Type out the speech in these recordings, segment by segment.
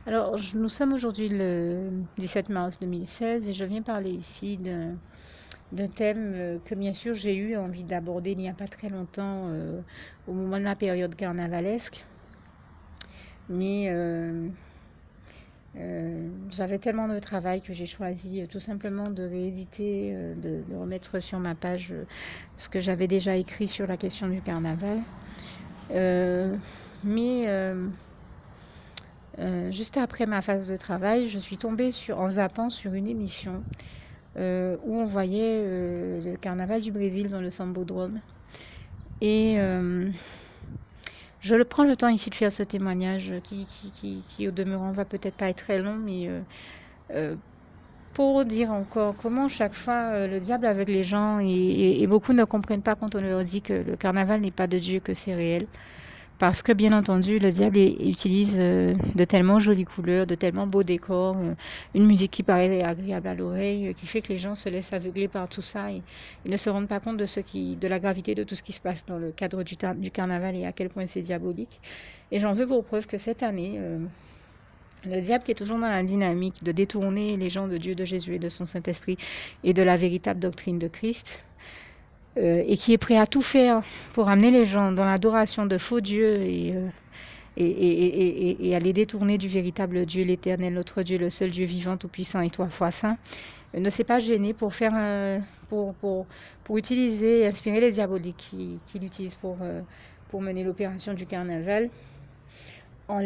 Alors, nous sommes aujourd'hui le 17 mars 2016 et je viens parler ici d'un thème que bien sûr j'ai eu envie d'aborder il n'y a pas très longtemps au moment de la période carnavalesque. Mais j'avais tellement de travail que j'ai choisi tout simplement de rééditer, de remettre sur ma page ce que j'avais déjà écrit sur la question du carnaval. Euh, mais juste après ma phase de travail, je suis tombée en zappant sur une émission où on voyait le carnaval du Brésil dans le Sambodrome. Et prends le temps ici de faire ce témoignage qui au demeurant, va peut-être pas être très long, mais euh, pour dire encore comment chaque fois le diable avec les gens et beaucoup ne comprennent pas quand on leur dit que le carnaval n'est pas de Dieu, que c'est réel. Parce que bien entendu, le diable utilise de tellement jolies couleurs, de tellement beaux décors, une musique qui paraît agréable à l'oreille, qui fait que les gens se laissent aveugler par tout ça et ils ne se rendent pas compte de la gravité de tout ce qui se passe dans le cadre du carnaval et à quel point c'est diabolique. Et j'en veux pour preuve que cette année, le diable qui est toujours dans la dynamique de détourner les gens de Dieu, de Jésus et de son Saint-Esprit et de la véritable doctrine de Christ, et qui est prêt à tout faire pour amener les gens dans l'adoration de faux dieux et à les détourner du véritable Dieu, l'éternel, notre Dieu, le seul Dieu vivant, tout-puissant et trois fois saint, ne s'est pas gêné pour faire pour utiliser, inspirer les diaboliques qui l'utilisent pour mener l'opération du carnaval en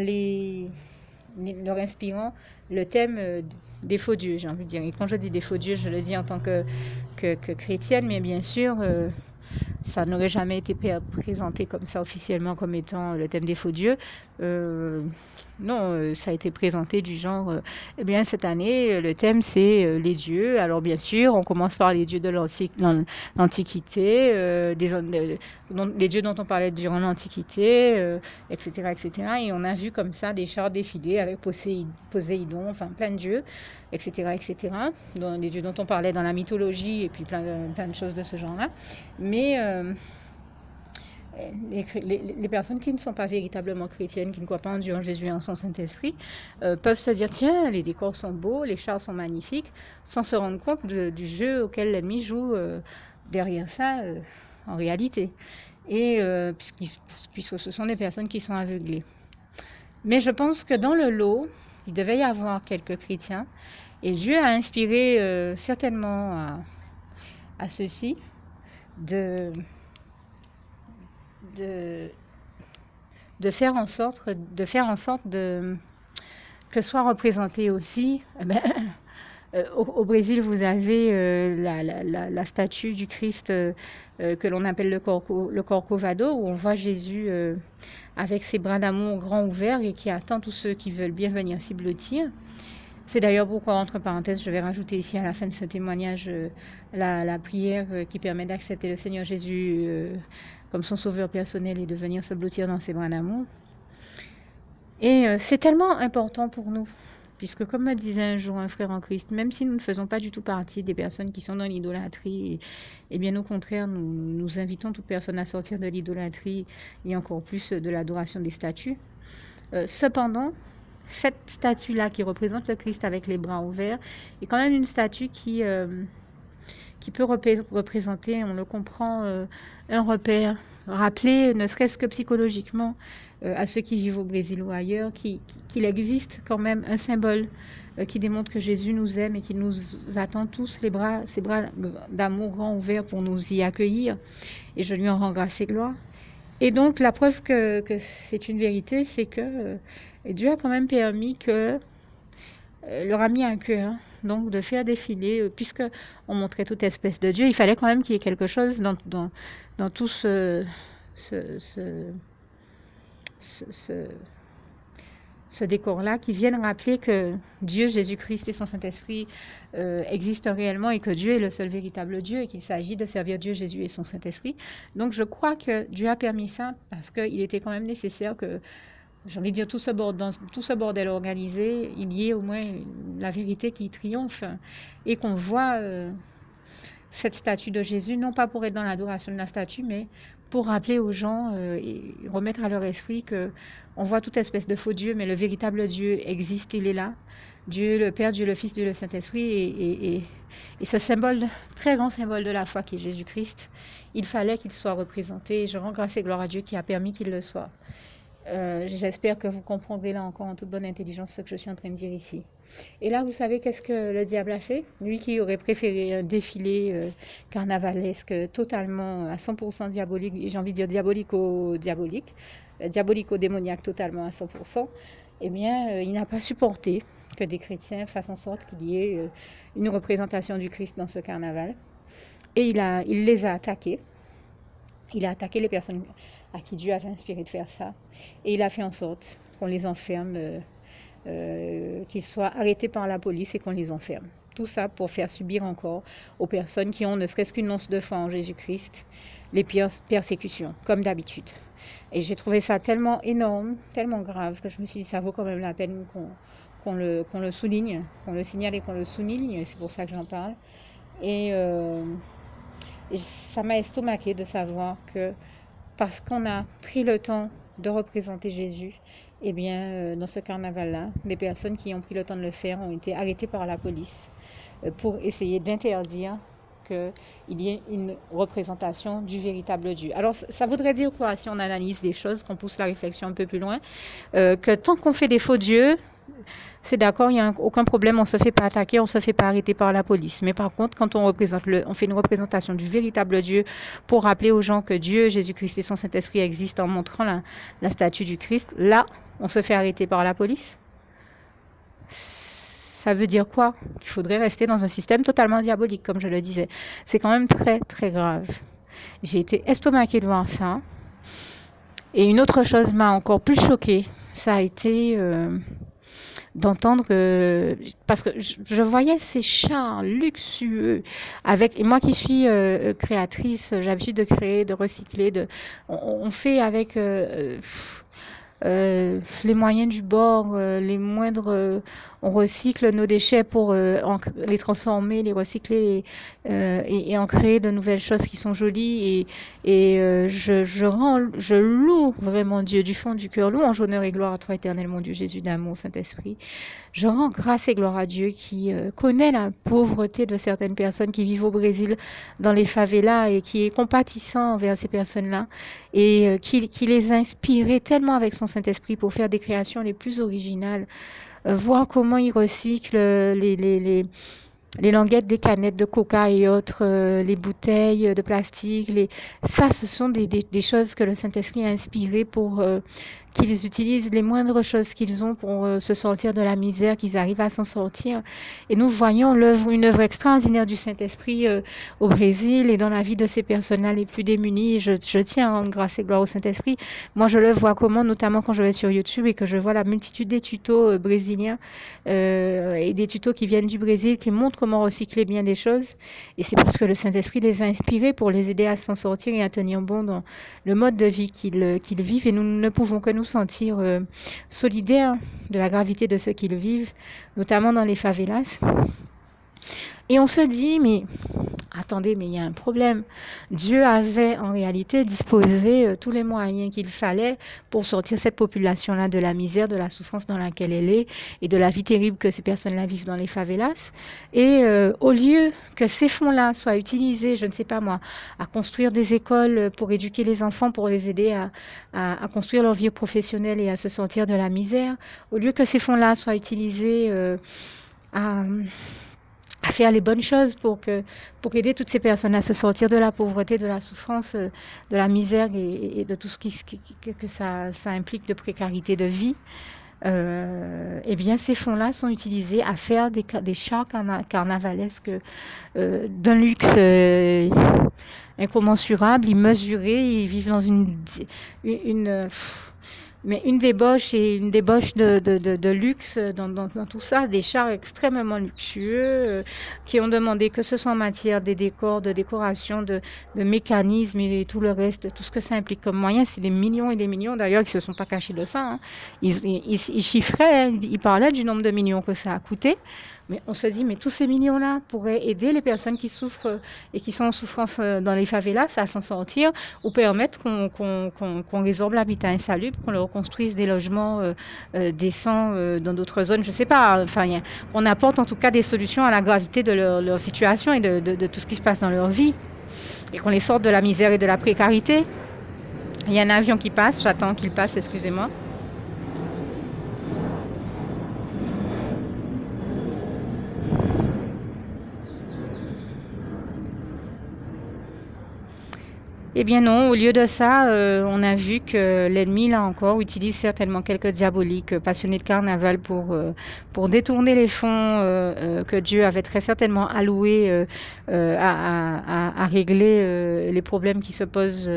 leur inspirant le thème des faux dieux, j'ai envie de dire. Et quand je dis des faux dieux, je le dis en tant que chrétienne, mais bien sûr, ça n'aurait jamais été présenté comme ça officiellement comme étant le thème des faux dieux. Euh, non, ça a été présenté du genre, eh bien cette année, le thème c'est les dieux. Alors bien sûr, on commence par les dieux de l'Antiquité, les dieux dont on parlait durant l'Antiquité, etc., etc. Et on a vu comme ça des chars défiler avec Poséidon, enfin plein de dieux, etc., etc. Les dieux dont on parlait dans la mythologie et puis plein de choses de ce genre-là. Mais les personnes qui ne sont pas véritablement chrétiennes, qui ne croient pas en Dieu, en Jésus et en son Saint-Esprit, peuvent se dire, tiens, les décors sont beaux, les chars sont magnifiques, sans se rendre compte du jeu auquel l'ennemi joue derrière ça, en réalité. Et puisque ce sont des personnes qui sont aveuglées. Mais je pense que dans le lot, il devait y avoir quelques chrétiens, et Dieu a inspiré certainement à ceux-ci de, de, de faire en sorte que soit représenté aussi. Au Brésil, vous avez la statue du Christ que l'on appelle le Corcovado, où on voit Jésus avec ses bras d'amour grands ouverts et qui attend tous ceux qui veulent bien venir s'y blottir. C'est d'ailleurs pourquoi, entre parenthèses, je vais rajouter ici à la fin de ce témoignage la prière qui permet d'accepter le Seigneur Jésus comme son sauveur personnel et de venir se blottir dans ses bras d'amour. Et c'est tellement important pour nous, puisque comme me disait un jour un frère en Christ, même si nous ne faisons pas du tout partie des personnes qui sont dans l'idolâtrie, et bien au contraire, nous invitons toute personne à sortir de l'idolâtrie et encore plus de l'adoration des statues. Cependant, cette statue-là qui représente le Christ avec les bras ouverts est quand même une statue qui peut représenter, on le comprend, un repère, rappeler, ne serait-ce que psychologiquement, à ceux qui vivent au Brésil ou ailleurs, qu'il existe quand même un symbole qui démontre que Jésus nous aime et qu'il nous attend tous ses bras d'amour grands ouverts pour nous y accueillir. Et je lui en rends grâce et gloire. Et donc, la preuve que c'est une vérité, c'est que Dieu a quand même permis que leur a mis à cœur donc de faire défiler, puisque on montrait toute espèce de Dieu, il fallait quand même qu'il y ait quelque chose dans tout ce, ce, ce, ce décor-là qui vienne rappeler que Dieu, Jésus-Christ et son Saint-Esprit existent réellement et que Dieu est le seul véritable Dieu et qu'il s'agit de servir Dieu, Jésus et son Saint-Esprit. Donc je crois que Dieu a permis ça parce qu'il était quand même nécessaire que, j'ai envie de dire, dans tout ce bordel organisé, il y ait au moins la vérité qui triomphe et qu'on voit cette statue de Jésus, non pas pour être dans l'adoration de la statue, mais pour rappeler aux gens et remettre à leur esprit que on voit toute espèce de faux Dieu, mais le véritable Dieu existe, il est là. Dieu le Père, Dieu le Fils, Dieu le Saint-Esprit, et ce symbole, très grand symbole de la foi qui est Jésus-Christ, il fallait qu'il soit représenté. Et je rends grâce et gloire à Dieu qui a permis qu'il le soit. J'espère que vous comprendrez là encore en toute bonne intelligence ce que je suis en train de dire ici. Et là, vous savez qu'est-ce que le diable a fait? Lui qui aurait préféré un défilé carnavalesque totalement à 100% diabolique, j'ai envie de dire diabolico-diabolique, diabolico-démoniaque totalement à 100%, eh bien, il n'a pas supporté que des chrétiens fassent en sorte qu'il y ait une représentation du Christ dans ce carnaval. Et il les a attaqués. Il a attaqué les personnes à qui Dieu avait inspiré de faire ça. Et il a fait en sorte qu'on les enferme, qu'ils soient arrêtés par la police et qu'on les enferme. Tout ça pour faire subir encore aux personnes qui ont ne serait-ce qu'une once de foi en Jésus-Christ les pires persécutions, comme d'habitude. Et j'ai trouvé ça tellement énorme, tellement grave, que je me suis dit ça vaut quand même la peine qu'on le souligne, qu'on le signale et qu'on le souligne. Et c'est pour ça que j'en parle. Et ça m'a estomaqué de savoir que parce qu'on a pris le temps de représenter Jésus, eh bien, dans ce carnaval-là, des personnes qui ont pris le temps de le faire ont été arrêtées par la police pour essayer d'interdire qu'il y ait une représentation du véritable Dieu. Alors, ça voudrait dire quoi, si on analyse les choses, qu'on pousse la réflexion un peu plus loin, que tant qu'on fait des faux dieux, c'est d'accord, il n'y a aucun problème, on ne se fait pas attaquer, on ne se fait pas arrêter par la police. Mais par contre, quand on fait une représentation du véritable Dieu pour rappeler aux gens que Dieu, Jésus-Christ et son Saint-Esprit existent en montrant la statue du Christ, là, on se fait arrêter par la police. Ça veut dire quoi? Qu'il faudrait rester dans un système totalement diabolique, comme je le disais. C'est quand même très, très grave. J'ai été estomaquée de voir ça. Et une autre chose m'a encore plus choquée, ça a été d'entendre parce que je voyais ces chars luxueux avec, et moi qui suis créatrice, j'ai l'habitude de créer, de recycler, on fait avec les moyens du bord, les moindres, on recycle nos déchets pour les transformer, les recycler et en créer de nouvelles choses qui sont jolies. Je loue vraiment Dieu du fond du cœur, louange, honneur et gloire à toi, éternel mon Dieu, Jésus d'amour, Saint-Esprit. Je rends grâce et gloire à Dieu qui connaît la pauvreté de certaines personnes qui vivent au Brésil dans les favelas et qui est compatissant envers ces personnes-là et qui les a inspirées tellement avec son Saint-Esprit pour faire des créations les plus originales. Voir comment il recycle les languettes des canettes de coca et autres, les bouteilles de plastique. Ça, ce sont des choses que le Saint-Esprit a inspirées pour qu'ils utilisent les moindres choses qu'ils ont pour se sortir de la misère, qu'ils arrivent à s'en sortir. Et nous voyons une œuvre extraordinaire du Saint-Esprit au Brésil et dans la vie de ces personnes-là les plus démunies. Je tiens à rendre grâce et gloire au Saint-Esprit. Moi, je le vois comment, notamment quand je vais sur YouTube et que je vois la multitude des tutos brésiliens et des tutos qui viennent du Brésil, qui montrent comment recycler bien des choses. Et c'est parce que le Saint-Esprit les a inspirés pour les aider à s'en sortir et à tenir bon dans le mode de vie qu'ils vivent. Et nous ne pouvons que nous sentir solidaires de la gravité de ce qu'ils vivent, notamment dans les favelas. Et on se dit, mais attendez, mais il y a un problème. Dieu avait en réalité disposé tous les moyens qu'il fallait pour sortir cette population-là de la misère, de la souffrance dans laquelle elle est et de la vie terrible que ces personnes-là vivent dans les favelas. Et au lieu que ces fonds-là soient utilisés, je ne sais pas moi, à construire des écoles pour éduquer les enfants, pour les aider à construire leur vie professionnelle et à se sortir de la misère, au lieu que ces fonds-là soient utilisés à faire les bonnes choses pour aider toutes ces personnes à se sortir de la pauvreté, de la souffrance, de la misère et de tout ce que ça implique de précarité de vie, eh bien ces fonds-là sont utilisés à faire des chars carnavalesques d'un luxe incommensurable, immesuré. Ils vivent dans mais une débauche de luxe dans tout ça, des chars extrêmement luxueux qui ont demandé que ce soit en matière des décors, de décoration, de mécanismes et tout le reste, tout ce que ça implique comme moyen. C'est des millions et des millions, d'ailleurs, qui ne se sont pas cachés de ça. Hein. Ils chiffraient, ils parlaient du nombre de millions que ça a coûté. Mais on se dit, mais tous ces millions-là pourraient aider les personnes qui souffrent et qui sont en souffrance dans les favelas à s'en sortir, ou permettre qu'on résorbe l'habitat insalubre, qu'on leur construise des logements décents dans d'autres zones, je ne sais pas. Enfin, on apporte en tout cas des solutions à la gravité de leur situation et de tout ce qui se passe dans leur vie, et qu'on les sorte de la misère et de la précarité. Il y a un avion qui passe, j'attends qu'il passe, excusez-moi. Eh bien non, au lieu de ça, on a vu que l'ennemi, là encore, utilise certainement quelques diaboliques passionnés de carnaval pour détourner les fonds que Dieu avait très certainement alloués à régler les problèmes qui se posent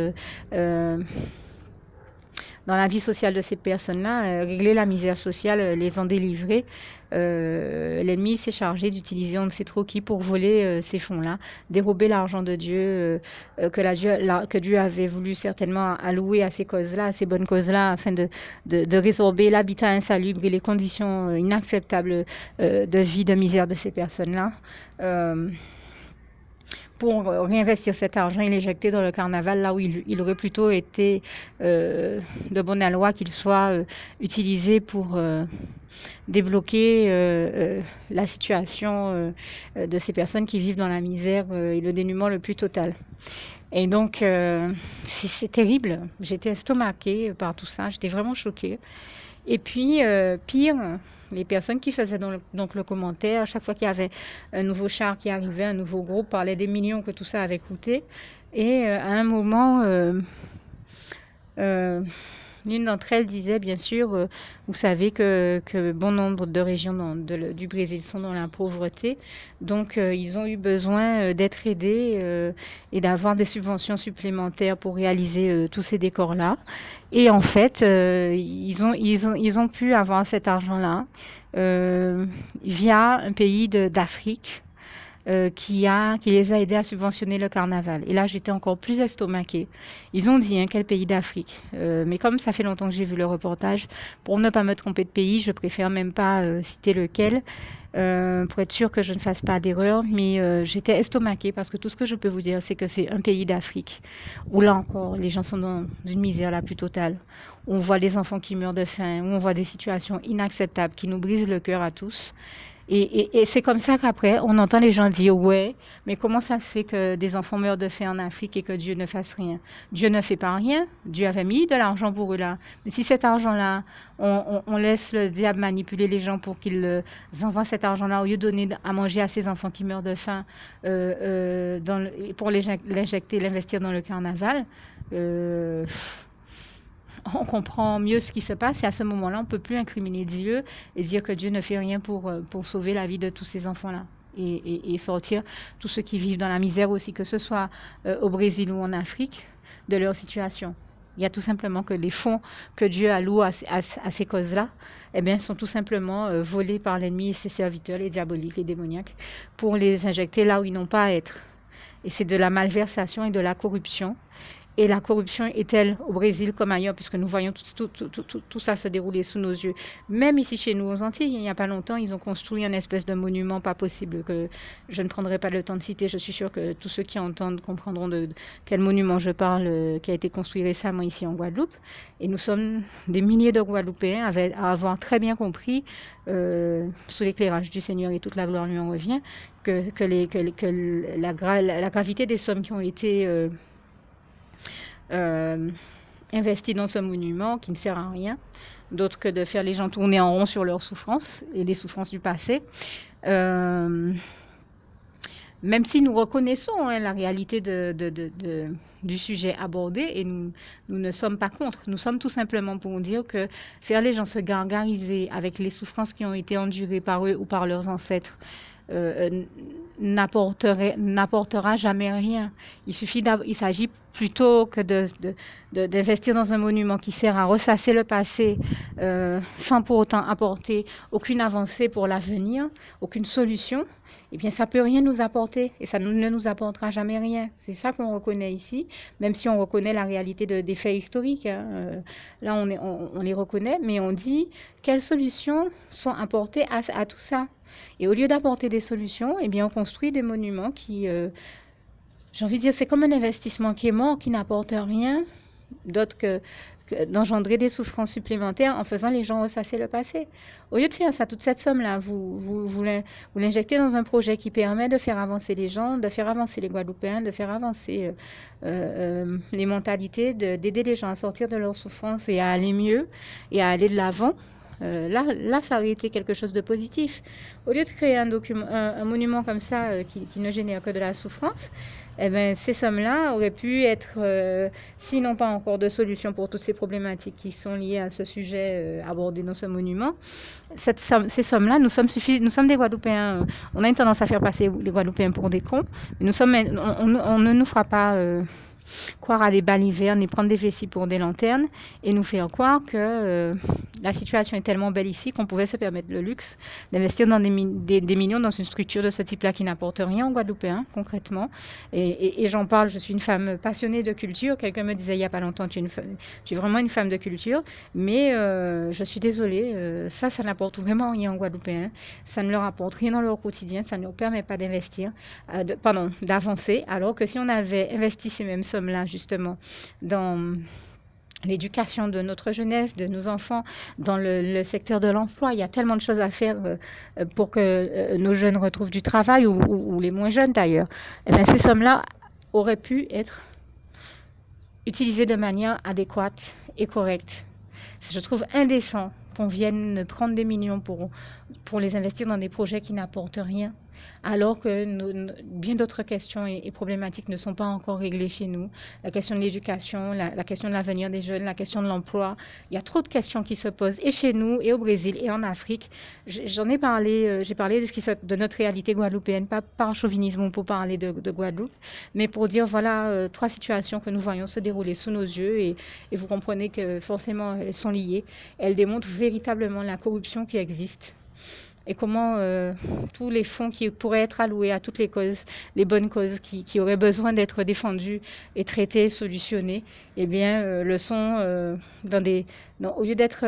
dans la vie sociale de ces personnes-là, régler la misère sociale, les en délivrer. L'ennemi s'est chargé d'utiliser on ne sait trop qui pour voler ces fonds-là, dérober l'argent de Dieu que Dieu avait voulu certainement allouer à ces causes-là, à ces bonnes causes-là, afin de résorber l'habitat insalubre et les conditions inacceptables de vie, de misère de ces personnes-là. Pour réinvestir cet argent et l'éjecter dans le carnaval, là où il aurait plutôt été de bonne loi qu'il soit utilisé pour débloquer la situation de ces personnes qui vivent dans la misère et le dénuement le plus total. Et donc, c'est terrible. J'étais estomaquée par tout ça. J'étais vraiment choquée. Et puis, pire, les personnes qui faisaient donc le commentaire, à chaque fois qu'il y avait un nouveau char qui arrivait, un nouveau groupe, parlaient des millions que tout ça avait coûté. Et à un moment, l'une d'entre elles disait, bien sûr, vous savez que bon nombre de régions du Brésil sont dans la pauvreté, donc ils ont eu besoin d'être aidés et d'avoir des subventions supplémentaires pour réaliser tous ces décors-là. Et en fait, ils ont pu avoir cet argent-là via un pays d'Afrique qui les a aidés à subventionner le carnaval. Et là, j'étais encore plus estomaquée. Ils ont dit quel pays d'Afrique. Mais comme ça fait longtemps que j'ai vu le reportage, pour ne pas me tromper de pays, je préfère même pas citer lequel, pour être sûr que je ne fasse pas d'erreur. Mais j'étais estomaquée parce que tout ce que je peux vous dire, c'est que c'est un pays d'Afrique où là encore, les gens sont dans une misère la plus totale. On voit des enfants qui meurent de faim, où on voit des situations inacceptables qui nous brisent le cœur à tous. Et c'est comme ça qu'après, on entend les gens dire, ouais, mais comment ça se fait que des enfants meurent de faim en Afrique et que Dieu ne fasse rien? Dieu ne fait pas rien. Dieu avait mis de l'argent pour eux là. Mais si cet argent-là, on laisse le diable manipuler les gens pour qu'ils envoient cet argent-là au lieu de donner à manger à ces enfants qui meurent de faim pour l'injecter, l'investir dans le carnaval, on comprend mieux ce qui se passe et à ce moment-là, on ne peut plus incriminer Dieu et dire que Dieu ne fait rien pour sauver la vie de tous ces enfants-là et sortir tous ceux qui vivent dans la misère aussi, que ce soit au Brésil ou en Afrique, de leur situation. Il y a tout simplement que les fonds que Dieu alloue à ces causes-là, eh bien, sont tout simplement volés par l'ennemi et ses serviteurs, les diaboliques, les démoniaques, pour les injecter là où ils n'ont pas à être. Et c'est de la malversation et de la corruption. Et la corruption est-elle au Brésil comme ailleurs, puisque nous voyons tout ça se dérouler sous nos yeux. Même ici chez nous aux Antilles, il n'y a pas longtemps, ils ont construit une espèce de monument pas possible que je ne prendrai pas le temps de citer. Je suis sûre que tous ceux qui entendent comprendront de quel monument je parle, qui a été construit récemment ici en Guadeloupe. Et nous sommes des milliers de Guadeloupéens à avoir très bien compris, sous l'éclairage du Seigneur et toute la gloire lui en revient, que la gravité des sommes qui ont été investi dans ce monument qui ne sert à rien, d'autre que de faire les gens tourner en rond sur leurs souffrances et les souffrances du passé. Même si nous reconnaissons la réalité du sujet abordé et nous ne sommes pas contre, nous sommes tout simplement pour dire que faire les gens se gargariser avec les souffrances qui ont été endurées par eux ou par leurs ancêtres n'apportera jamais rien. Il s'agit plutôt que d'investir dans un monument qui sert à ressasser le passé sans pour autant apporter aucune avancée pour l'avenir, aucune solution. Eh bien, ça peut rien nous apporter et ça ne nous apportera jamais rien. C'est ça qu'on reconnaît ici, même si on reconnaît la réalité des faits historiques. Là, on les reconnaît, mais on dit quelles solutions sont apportées à tout ça. Et au lieu d'apporter des solutions, eh bien, on construit des monuments qui, j'ai envie de dire, c'est comme un investissement qui est mort, qui n'apporte rien d'autre que d'engendrer des souffrances supplémentaires en faisant les gens ressasser le passé. Au lieu de faire ça, toute cette somme-là, vous l'injectez dans un projet qui permet de faire avancer les gens, de faire avancer les Guadeloupéens, de faire avancer les mentalités, d'aider les gens à sortir de leurs souffrances et à aller mieux et à aller de l'avant. Là, ça aurait été quelque chose de positif. Au lieu de créer un monument comme ça qui ne génère que de la souffrance, eh ben, ces sommes-là auraient pu être, s'ils pas encore de solution pour toutes ces problématiques qui sont liées à ce sujet abordé dans ce monument, ces sommes-là, nous sommes des Guadeloupéens. On a une tendance à faire passer les Guadeloupéens pour des cons, mais on ne nous fera pas croire à des balivernes et prendre des vessies pour des lanternes et nous faire croire que la situation est tellement belle ici qu'on pouvait se permettre le luxe d'investir dans des millions dans une structure de ce type-là qui n'apporte rien aux Guadeloupéens, concrètement. Et j'en parle, je suis une femme passionnée de culture. Quelqu'un me disait il n'y a pas longtemps, tu es vraiment une femme de culture, mais je suis désolée, ça n'apporte vraiment rien aux Guadeloupéens. Ça ne leur apporte rien dans leur quotidien, ça ne leur permet pas d'investir, d'avancer, alors que si on avait investi ces mêmes sommes-là, justement, dans l'éducation de notre jeunesse, de nos enfants, dans le secteur de l'emploi. Il y a tellement de choses à faire pour que nos jeunes retrouvent du travail, ou les moins jeunes d'ailleurs. Eh bien, ces sommes-là auraient pu être utilisées de manière adéquate et correcte. Je trouve indécent qu'on vienne prendre des millions pour les investir dans des projets qui n'apportent rien, alors que bien d'autres questions et problématiques ne sont pas encore réglées chez nous. La question de l'éducation, la question de l'avenir des jeunes, la question de l'emploi. Il y a trop de questions qui se posent, et chez nous, et au Brésil, et en Afrique. J'en ai parlé, j'ai parlé de notre réalité guadeloupéenne, pas par chauvinisme pour parler de Guadeloupe, mais pour dire, voilà, trois situations que nous voyons se dérouler sous nos yeux, et vous comprenez que forcément, elles sont liées. Elles démontrent véritablement la corruption qui existe et comment tous les fonds qui pourraient être alloués à toutes les causes, les bonnes causes qui auraient besoin d'être défendues et traitées, solutionnées, eh bien, le sont au lieu d'être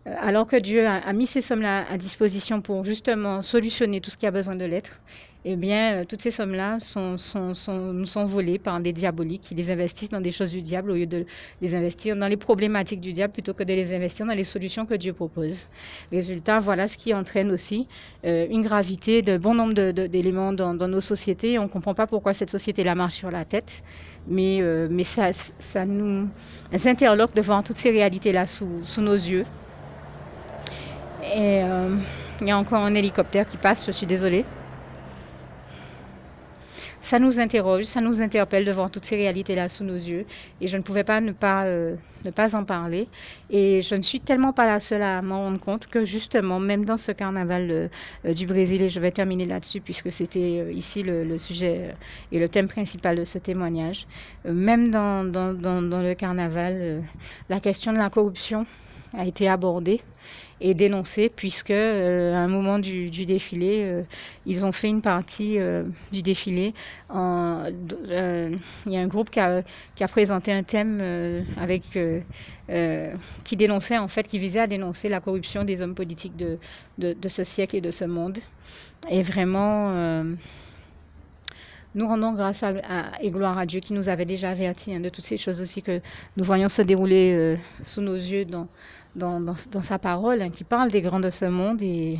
alors que Dieu a mis ces sommes-là à disposition pour justement solutionner tout ce qui a besoin de l'être, eh bien, toutes ces sommes-là nous sont volées par des diaboliques qui les investissent dans des choses du diable au lieu de les investir dans les problématiques du diable plutôt que de les investir dans les solutions que Dieu propose. Résultat, voilà ce qui entraîne aussi une gravité de bon nombre d'éléments dans nos sociétés. On ne comprend pas pourquoi cette société-là marche sur la tête, mais ça nous interloque devant toutes ces réalités-là sous nos yeux. Et il y a encore un hélicoptère qui passe, je suis désolée. Ça nous interroge, ça nous interpelle devant toutes ces réalités-là sous nos yeux. Et je ne pouvais pas ne pas en parler. Et je ne suis tellement pas la seule à m'en rendre compte que justement, même dans ce carnaval du Brésil, et je vais terminer là-dessus puisque c'était ici le sujet et le thème principal de ce témoignage, même dans le carnaval, la question de la corruption a été abordée et dénoncée puisque à un moment du défilé, ils ont fait une partie du défilé. Il y a un groupe qui a présenté un thème qui dénonçait en fait, qui visait à dénoncer la corruption des hommes politiques de ce siècle et de ce monde. Et vraiment, nous rendons grâce et gloire à Dieu qui nous avait déjà avertis de toutes ces choses aussi que nous voyons se dérouler sous nos yeux dans sa parole, qui parle des grands de ce monde et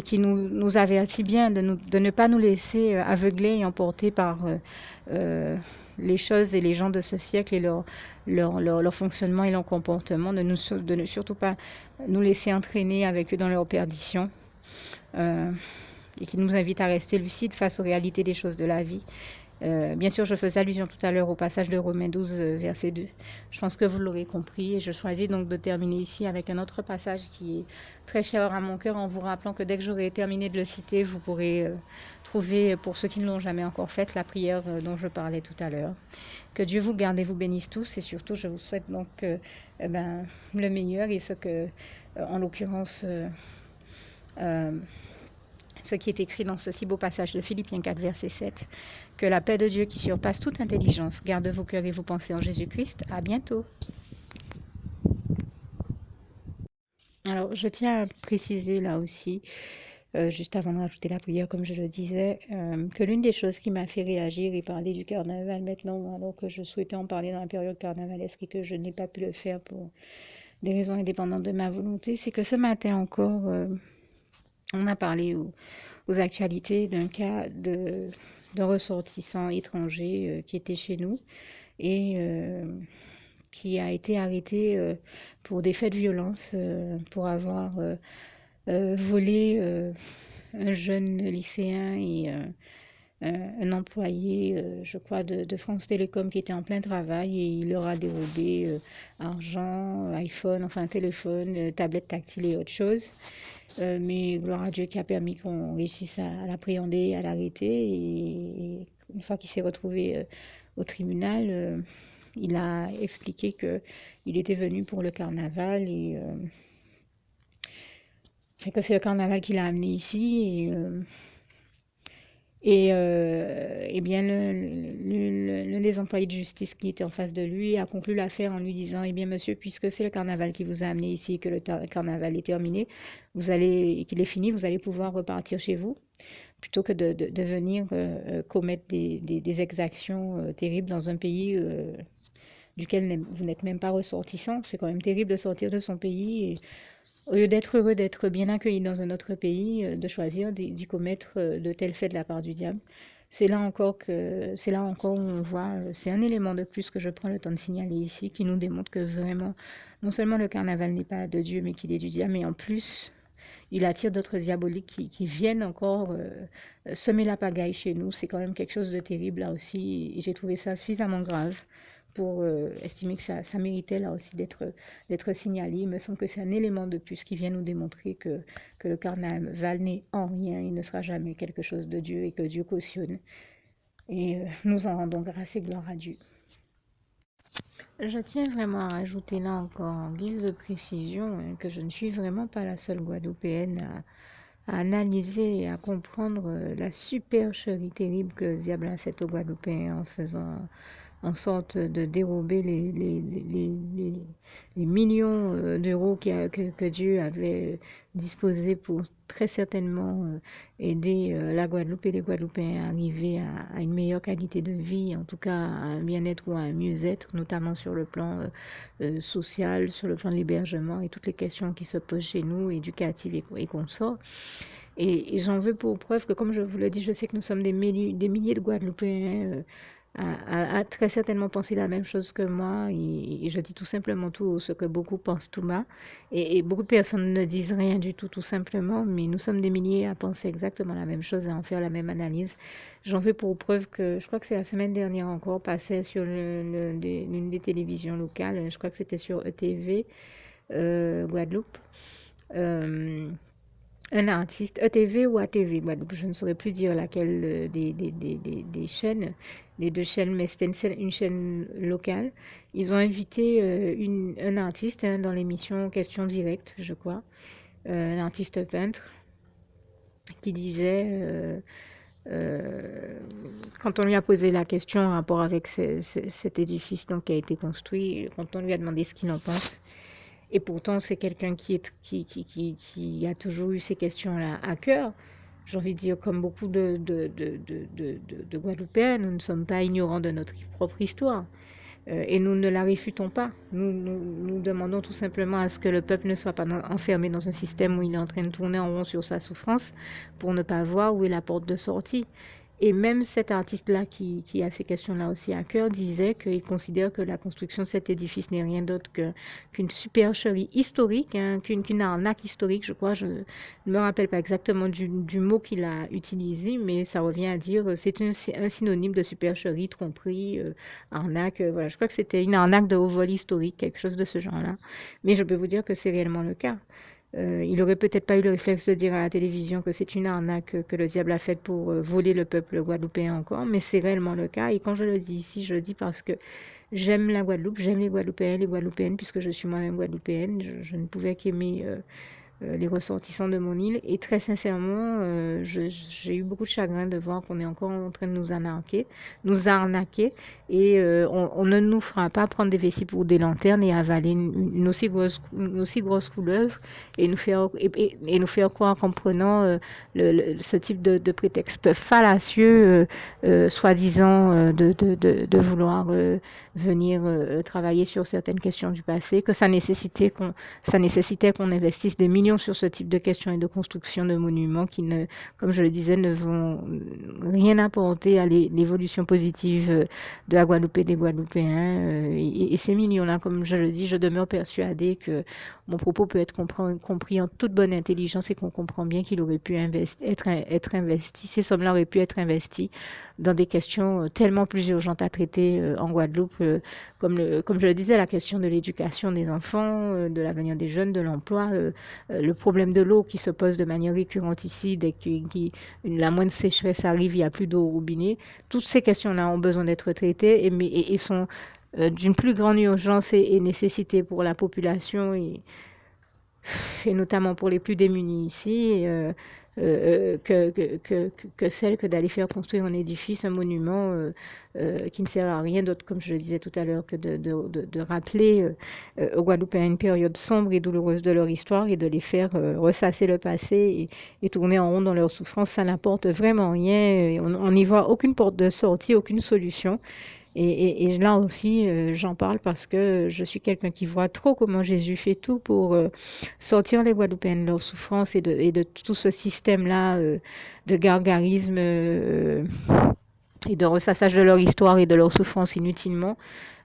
qui nous avertit bien de ne pas nous laisser aveugler et emporter par les choses et les gens de ce siècle et leur fonctionnement et leur comportement, de ne surtout pas nous laisser entraîner avec eux dans leur perdition. Et qui nous invite à rester lucides face aux réalités des choses de la vie. Bien sûr, je faisais allusion tout à l'heure au passage de Romains 12, verset 2. Je pense que vous l'aurez compris et je choisis donc de terminer ici avec un autre passage qui est très cher à mon cœur en vous rappelant que dès que j'aurai terminé de le citer, vous pourrez trouver, pour ceux qui ne l'ont jamais encore fait, la prière dont je parlais tout à l'heure. Que Dieu vous garde et vous bénisse tous et surtout, je vous souhaite donc le meilleur et ce que, en l'occurrence, ce qui est écrit dans ce si beau passage de Philippiens 4, verset 7. Que la paix de Dieu qui surpasse toute intelligence garde vos cœurs et vos pensées en Jésus-Christ. À bientôt. Alors, je tiens à préciser là aussi, juste avant de rajouter la prière, comme je le disais, que l'une des choses qui m'a fait réagir et parler du carnaval maintenant, alors que je souhaitais en parler dans la période carnavalesque et que je n'ai pas pu le faire pour des raisons indépendantes de ma volonté, c'est que ce matin encore, on a parlé aux actualités d'un cas de ressortissant étranger qui était chez nous et qui a été arrêté pour des faits de violence, pour avoir volé un jeune lycéen et un employé, je crois, de France Télécom qui était en plein travail et il leur a dérobé argent, iPhone, enfin téléphone, tablette tactile et autre chose. Mais gloire à Dieu qui a permis qu'on réussisse à l'appréhender, à l'arrêter. Et une fois qu'il s'est retrouvé au tribunal, il a expliqué qu'il était venu pour le carnaval et enfin, que c'est le carnaval qui l'a amené ici. Et bien, l'un des employés de justice qui était en face de lui a conclu l'affaire en lui disant, eh bien, monsieur, puisque c'est le carnaval qui vous a amené ici, que le carnaval est terminé, et qu'il est fini, vous allez pouvoir repartir chez vous, plutôt que de venir commettre des exactions terribles dans un pays duquel vous n'êtes même pas ressortissant. C'est quand même terrible de sortir de son pays et au lieu d'être heureux d'être bien accueilli dans un autre pays, de choisir d'y commettre de tels faits de la part du diable. C'est là encore où on voit, c'est un élément de plus que je prends le temps de signaler ici, qui nous démontre que vraiment, non seulement le carnaval n'est pas de Dieu, mais qu'il est du diable, mais en plus, il attire d'autres diaboliques qui viennent encore semer la pagaille chez nous. C'est quand même quelque chose de terrible là aussi, et j'ai trouvé ça suffisamment grave pour estimer que ça méritait là aussi d'être signalé. Il me semble que c'est un élément de plus qui vient nous démontrer que le carnaval n'est en rien et ne sera jamais quelque chose de Dieu et que Dieu cautionne. Et nous en rendons grâce et gloire à Dieu. Je tiens vraiment à ajouter là encore en guise de précision que je ne suis vraiment pas la seule Guadeloupéenne à analyser et à comprendre la supercherie terrible que le diable a faite aux Guadeloupéens en faisant en sorte de dérober les millions d'euros que Dieu avait disposés pour très certainement aider la Guadeloupe et les Guadeloupéens à arriver à une meilleure qualité de vie, en tout cas à un bien-être ou à un mieux-être, notamment sur le plan social, sur le plan de l'hébergement et toutes les questions qui se posent chez nous, éducatives et consorts. Et j'en veux pour preuve que, comme je vous le dis, je sais que nous sommes des milliers de Guadeloupéens a très certainement pensé la même chose que moi et je dis tout simplement tout ce que beaucoup pensent tout bas et beaucoup de personnes ne disent rien du tout simplement, mais nous sommes des milliers à penser exactement la même chose et à en faire la même analyse. J'en veux pour preuve que je crois que c'est la semaine dernière encore passé sur l'une des télévisions locales, je crois que c'était sur ETV Guadeloupe. Euh, un artiste, ETV ou ATV, je ne saurais plus dire laquelle des chaînes, des deux chaînes, mais c'était une chaîne locale. Ils ont invité un artiste dans l'émission Question Directe, je crois, un artiste peintre, qui disait, euh, quand on lui a posé la question en rapport avec cet édifice donc, qui a été construit, quand on lui a demandé ce qu'il en pense, et pourtant, c'est quelqu'un qui a toujours eu ces questions-là à cœur. J'ai envie de dire, comme beaucoup de Guadeloupéens, nous ne sommes pas ignorants de notre propre histoire. Et nous ne la réfutons pas. Nous demandons tout simplement à ce que le peuple ne soit pas enfermé dans un système où il est en train de tourner en rond sur sa souffrance pour ne pas voir où est la porte de sortie. Et même cet artiste-là qui a ces questions-là aussi à cœur disait qu'il considère que la construction de cet édifice n'est rien d'autre qu'une supercherie historique, hein, qu'une arnaque historique, je crois. Je ne me rappelle pas exactement du mot qu'il a utilisé, mais ça revient à dire c'est un synonyme de supercherie, tromperie, arnaque. Voilà, je crois que c'était une arnaque de haut vol historique, quelque chose de ce genre-là. Mais je peux vous dire que c'est réellement le cas. Il aurait peut-être pas eu le réflexe de dire à la télévision que c'est une arnaque que le diable a faite pour voler le peuple guadeloupéen encore, mais c'est réellement le cas. Et quand je le dis ici, je le dis parce que j'aime la Guadeloupe, j'aime les Guadeloupéens, les Guadeloupéennes, puisque je suis moi-même guadeloupéenne. Je ne pouvais qu'aimer les ressortissants de mon île. Et très sincèrement, j'ai eu beaucoup de chagrin de voir qu'on est encore en train de nous arnaquer, et on ne nous fera pas prendre des vessies pour des lanternes et avaler une aussi grosse couleuvre, et nous faire croire qu'en prenant ce type de prétexte fallacieux, soi-disant de vouloir venir travailler sur certaines questions du passé, que ça nécessitait qu'on investisse des millions sur ce type de questions et de construction de monuments qui, ne, comme je le disais, ne vont rien apporter à l'évolution positive de la Guadeloupe et des Guadeloupéens. Et ces millions-là, comme je le dis, je demeure persuadée que mon propos peut être compris en toute bonne intelligence, et qu'on comprend bien qu'il aurait pu être investi, ces sommes-là auraient pu être investies dans des questions tellement plus urgentes à traiter en Guadeloupe, comme je le disais, la question de l'éducation des enfants, de l'avenir des jeunes, de l'emploi, le problème de l'eau qui se pose de manière récurrente ici, dès que la moindre sécheresse arrive, il n'y a plus d'eau au robinet. Toutes ces questions-là ont besoin d'être traitées, et sont d'une plus grande urgence et nécessité pour la population, et notamment pour les plus démunis ici, que celle que d'aller faire construire un édifice, un monument qui ne sert à rien d'autre, comme je le disais tout à l'heure, que de rappeler aux Guadeloupéens une période sombre et douloureuse de leur histoire, et de les faire ressasser le passé, et tourner en rond dans leur souffrance. Ça n'apporte vraiment rien. On n'y voit aucune porte de sortie, aucune solution. Et là aussi, j'en parle parce que je suis quelqu'un qui voit trop comment Jésus fait tout pour sortir les Guadeloupéens de leur souffrance, et de tout ce système-là de gargarisme et de ressassage de leur histoire et de leur souffrance inutilement.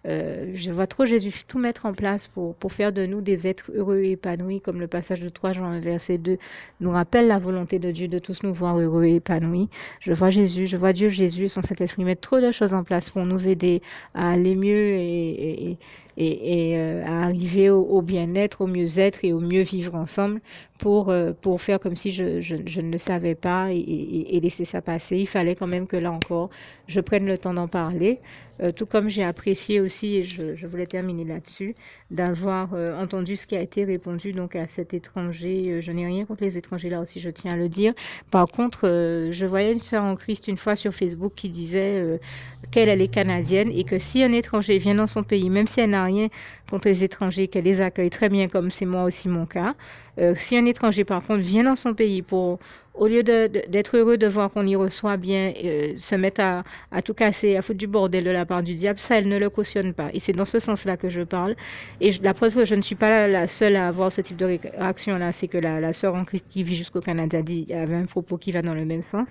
Je vois trop Jésus tout mettre en place pour faire de nous des êtres heureux et épanouis, comme le passage de 3 Jean 1, verset 2 nous rappelle la volonté de Dieu de tous nous voir heureux et épanouis. Je vois Dieu Jésus et son Saint-Esprit mettre trop de choses en place pour nous aider à aller mieux, et à arriver au bien-être, au mieux-être et au mieux vivre ensemble, pour faire comme si je ne le savais pas, et laisser ça passer. Il fallait quand même que là encore, je prenne le temps d'en parler. Tout comme j'ai apprécié aussi, et je voulais terminer là-dessus, d'avoir entendu ce qui a été répondu donc à cet étranger. Je n'ai rien contre les étrangers, là aussi, je tiens à le dire. Par contre, je voyais une sœur en Christ une fois sur Facebook qui disait qu'elle est canadienne, et que si un étranger vient dans son pays, même si elle n'a rien contre les étrangers, qu'elle les accueille très bien, comme c'est moi aussi mon cas. Si un étranger, par contre, vient dans son pays au lieu d'être heureux de voir qu'on y reçoit bien, se mettre à tout casser, à foutre du bordel de la part du diable, ça, elle ne le cautionne pas. Et c'est dans ce sens-là que je parle. Et la preuve que je ne suis pas la seule à avoir ce type de réaction-là, c'est que la sœur en Christ qui vit jusqu'au Canada avait un propos qui va dans le même sens.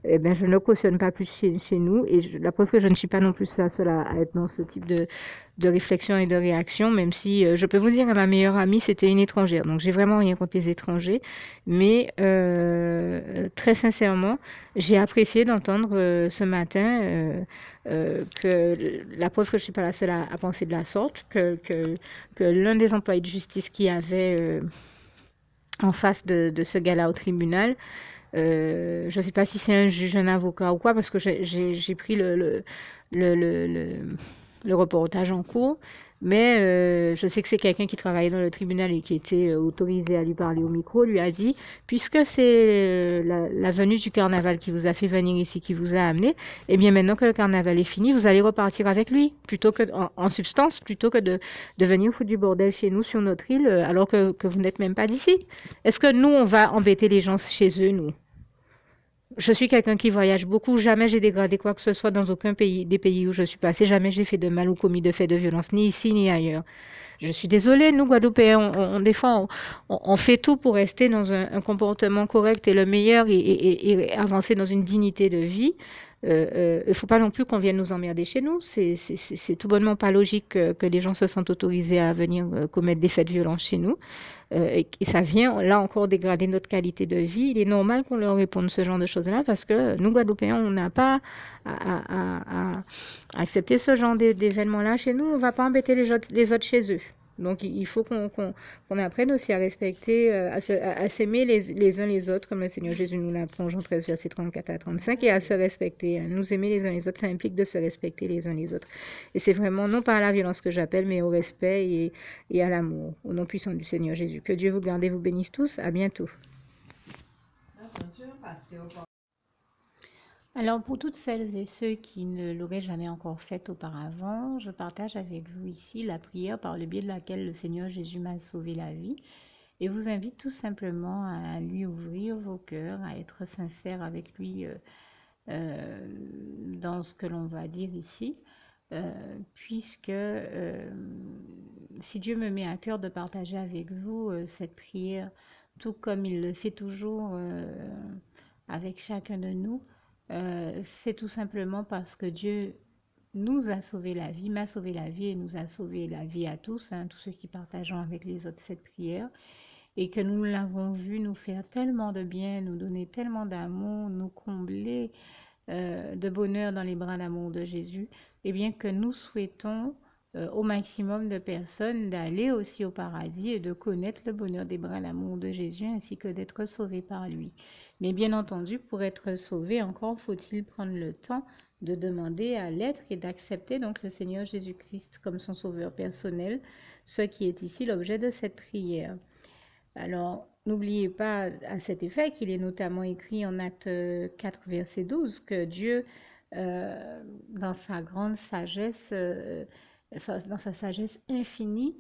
Eh bien, je ne le cautionne pas plus chez nous. Et la preuve que je ne suis pas non plus la seule à être dans ce type de réflexion et de réaction, même si je peux vous dire que ma meilleure amie, c'était une étrangère. Donc, j'ai vraiment rien contre les étrangers. Mais très sincèrement, j'ai apprécié d'entendre ce matin que la preuve que je ne suis pas la seule à penser de la sorte, que l'un des employés de justice qui avait en face de ce gars-là au tribunal, je ne sais pas si c'est un juge, un avocat ou quoi, parce que j'ai pris le reportage en cours, mais je sais que c'est quelqu'un qui travaillait dans le tribunal et qui était autorisé à lui parler au micro, lui a dit, puisque c'est la venue du carnaval qui vous a fait venir ici, qui vous a amené, eh bien maintenant que le carnaval est fini, vous allez repartir avec lui, plutôt que, en substance, plutôt que de venir foutre du bordel chez nous sur notre île, alors que vous n'êtes même pas d'ici. Est-ce que nous, on va embêter les gens chez eux, nous? Je suis quelqu'un qui voyage beaucoup. Jamais j'ai dégradé quoi que ce soit dans aucun pays, des pays où je suis passée. Jamais j'ai fait de mal ou commis de faits de violence, ni ici ni ailleurs. Je suis désolée, nous, Guadeloupéens, des fois, on fait tout pour rester dans un comportement correct et le meilleur, et avancer dans une dignité de vie. Il ne faut pas non plus qu'on vienne nous emmerder chez nous. C'est tout bonnement pas logique que les gens se sentent autorisés à venir commettre des faits de violence chez nous. Et ça vient, là encore, dégrader notre qualité de vie. Il est normal qu'on leur réponde ce genre de choses-là, parce que nous, Guadeloupéens, on n'a pas à accepter ce genre d'événements-là chez nous. On ne va pas embêter les autres chez eux. Donc, il faut qu'on apprenne aussi à respecter, à s'aimer les uns les autres, comme le Seigneur Jésus nous l'apprend, Jean 13, verset 34 à 35, et à se respecter. Nous aimer les uns les autres, ça implique de se respecter les uns les autres. Et c'est vraiment non pas à la violence que j'appelle, mais au respect et à l'amour, au nom puissant du Seigneur Jésus. Que Dieu vous garde et vous bénisse tous. À bientôt. Alors, pour toutes celles et ceux qui ne l'auraient jamais encore fait auparavant, je partage avec vous ici la prière par le biais de laquelle le Seigneur Jésus m'a sauvé la vie et vous invite tout simplement à lui ouvrir vos cœurs, à être sincère avec lui dans ce que l'on va dire ici, puisque si Dieu me met à cœur de partager avec vous cette prière, tout comme il le fait toujours avec chacun de nous, c'est tout simplement parce que Dieu nous a sauvé la vie, m'a sauvé la vie et nous a sauvé la vie à tous, tous ceux qui partageons avec les autres cette prière, et que nous l'avons vu nous faire tellement de bien, nous donner tellement d'amour, nous combler de bonheur dans les bras d'amour de Jésus, et bien que nous souhaitons au maximum de personnes d'aller aussi au paradis et de connaître le bonheur des bras d'amour de Jésus ainsi que d'être sauvés par lui. Mais bien entendu, pour être sauvé, encore faut-il prendre le temps de demander à l'être et d'accepter donc le Seigneur Jésus-Christ comme son sauveur personnel, ce qui est ici l'objet de cette prière. Alors, n'oubliez pas à cet effet qu'il est notamment écrit en Acte 4, verset 12, que Dieu, dans sa grande sagesse, dans sa sagesse infinie,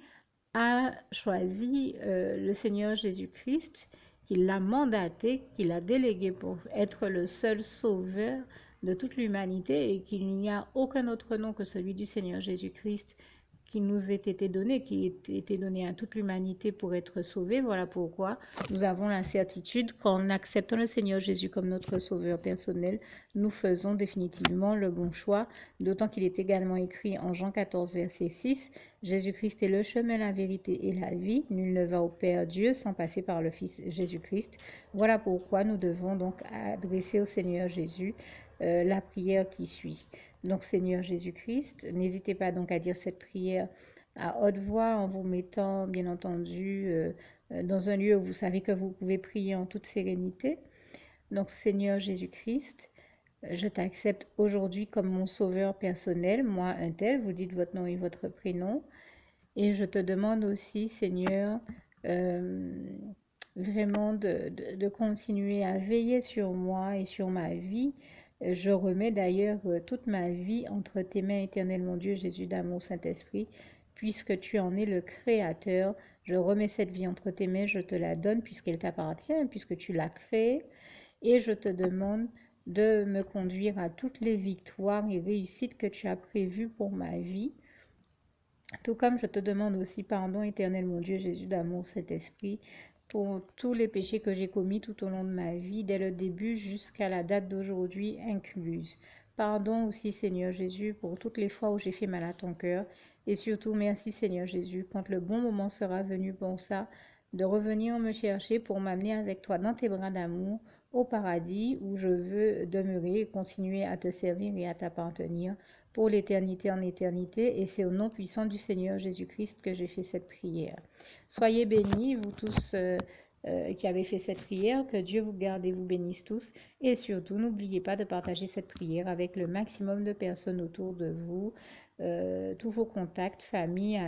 a choisi le Seigneur Jésus-Christ, qu'il l'a mandaté, qu'il l'a délégué pour être le seul sauveur de toute l'humanité et qu'il n'y a aucun autre nom que celui du Seigneur Jésus-Christ qui nous ait été donné, qui ait été donné à toute l'humanité pour être sauvé. Voilà pourquoi nous avons la certitude qu'en acceptant le Seigneur Jésus comme notre sauveur personnel, nous faisons définitivement le bon choix, d'autant qu'il est également écrit en Jean 14, verset 6, Jésus-Christ est le chemin, la vérité et la vie. Nul ne va au Père Dieu sans passer par le Fils Jésus-Christ. Voilà pourquoi nous devons donc adresser au Seigneur Jésus la prière qui suit. Donc Seigneur Jésus-Christ, n'hésitez pas donc à dire cette prière à haute voix en vous mettant bien entendu dans un lieu où vous savez que vous pouvez prier en toute sérénité. Donc Seigneur Jésus-Christ, je t'accepte aujourd'hui comme mon sauveur personnel, moi un tel, vous dites votre nom et votre prénom. Et je te demande aussi Seigneur, vraiment de continuer à veiller sur moi et sur ma vie. Je remets d'ailleurs toute ma vie entre tes mains, éternel mon Dieu, Jésus d'amour, Saint-Esprit, puisque tu en es le Créateur. Je remets cette vie entre tes mains, je te la donne puisqu'elle t'appartient, puisque tu l'as créée, et je te demande de me conduire à toutes les victoires et réussites que tu as prévues pour ma vie. Tout comme je te demande aussi pardon, éternel mon Dieu, Jésus d'amour, Saint-Esprit, pour tous les péchés que j'ai commis tout au long de ma vie, dès le début jusqu'à la date d'aujourd'hui incluse. Pardon aussi, Seigneur Jésus, pour toutes les fois où j'ai fait mal à ton cœur. Et surtout, merci, Seigneur Jésus, quand le bon moment sera venu pour ça, de revenir me chercher pour m'amener avec toi dans tes bras d'amour au paradis où je veux demeurer et continuer à te servir et à t'appartenir pour l'éternité en éternité. Et c'est au nom puissant du Seigneur Jésus-Christ que j'ai fait cette prière. Soyez bénis, vous tous qui avez fait cette prière, que Dieu vous garde et vous bénisse tous. Et surtout, n'oubliez pas de partager cette prière avec le maximum de personnes autour de vous, tous vos contacts, famille,